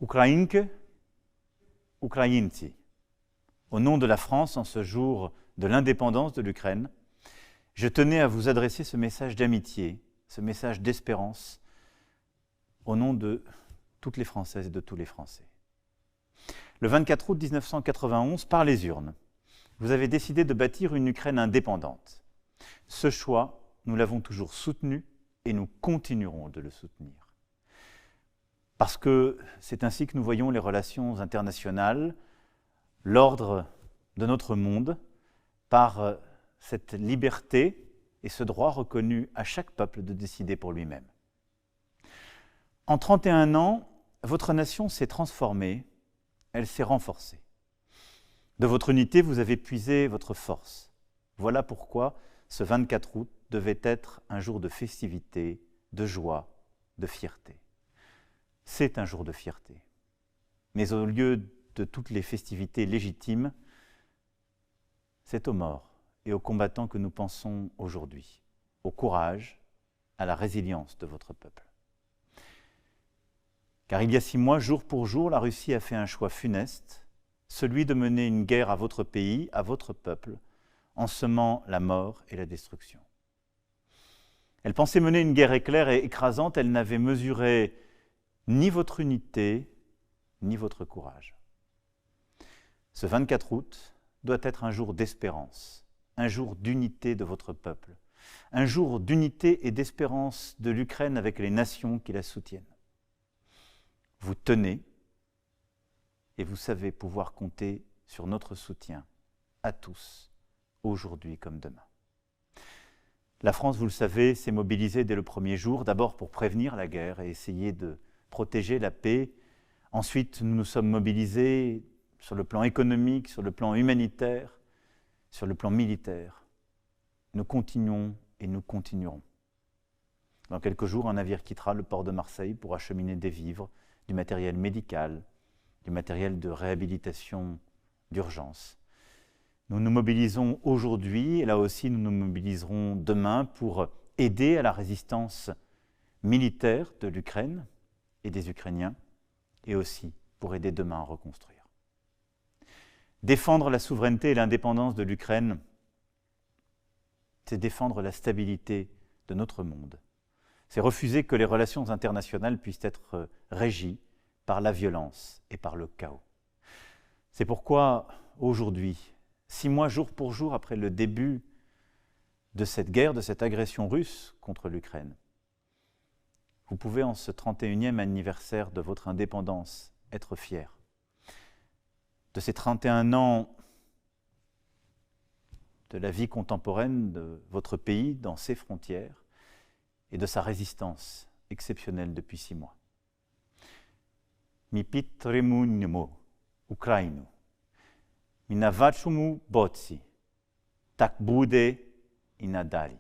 Ukrainke, Ukrainci. Au nom de la France, en ce jour de l'indépendance de l'Ukraine, je tenais à vous adresser ce message d'amitié, ce message d'espérance, au nom de toutes les Françaises et de tous les Français. Le 24 août 1991, par les urnes, vous avez décidé de bâtir une Ukraine indépendante. Ce choix, nous l'avons toujours soutenu et nous continuerons de le soutenir. Parce que c'est ainsi que nous voyons les relations internationales, l'ordre de notre monde, par cette liberté et ce droit reconnu à chaque peuple de décider pour lui-même. En 31 ans, votre nation s'est transformée, elle s'est renforcée. De votre unité, vous avez puisé votre force. Voilà pourquoi ce 24 août devait être un jour de festivité, de joie, de fierté. C'est un jour de fierté. Mais au lieu de toutes les festivités légitimes, c'est aux morts et aux combattants que nous pensons aujourd'hui, au courage, à la résilience de votre peuple. Car il y a 6 mois, jour pour jour, la Russie a fait un choix funeste, celui de mener une guerre à votre pays, à votre peuple, en semant la mort et la destruction. Elle pensait mener une guerre éclair et écrasante, elle n'avait mesuré ni votre unité, ni votre courage. Ce 24 août doit être un jour d'espérance, un jour d'unité de votre peuple, un jour d'unité et d'espérance de l'Ukraine avec les nations qui la soutiennent. Vous tenez et vous savez pouvoir compter sur notre soutien à tous, aujourd'hui comme demain. La France, vous le savez, s'est mobilisée dès le premier jour, d'abord pour prévenir la guerre et essayer de protéger la paix. Ensuite, nous nous sommes mobilisés sur le plan économique, sur le plan humanitaire, sur le plan militaire. Nous continuons et nous continuerons. Dans quelques jours, un navire quittera le port de Marseille pour acheminer des vivres, du matériel médical, du matériel de réhabilitation d'urgence. Nous nous mobilisons aujourd'hui, et là aussi nous nous mobiliserons demain pour aider à la résistance militaire de l'Ukraine et des Ukrainiens, et aussi pour aider demain à reconstruire. Défendre la souveraineté et l'indépendance de l'Ukraine, c'est défendre la stabilité de notre monde. C'est refuser que les relations internationales puissent être régies par la violence et par le chaos. C'est pourquoi, aujourd'hui, 6 mois jour pour jour après le début de cette guerre, de cette agression russe contre l'Ukraine, vous pouvez, en ce 31e anniversaire de votre indépendance, être fiers de ces 31 ans de la vie contemporaine de votre pays dans ses frontières et de sa résistance exceptionnelle depuis 6 mois. Mi підтримуємо Україну. Ми на вашому боці. Так буде і надалі.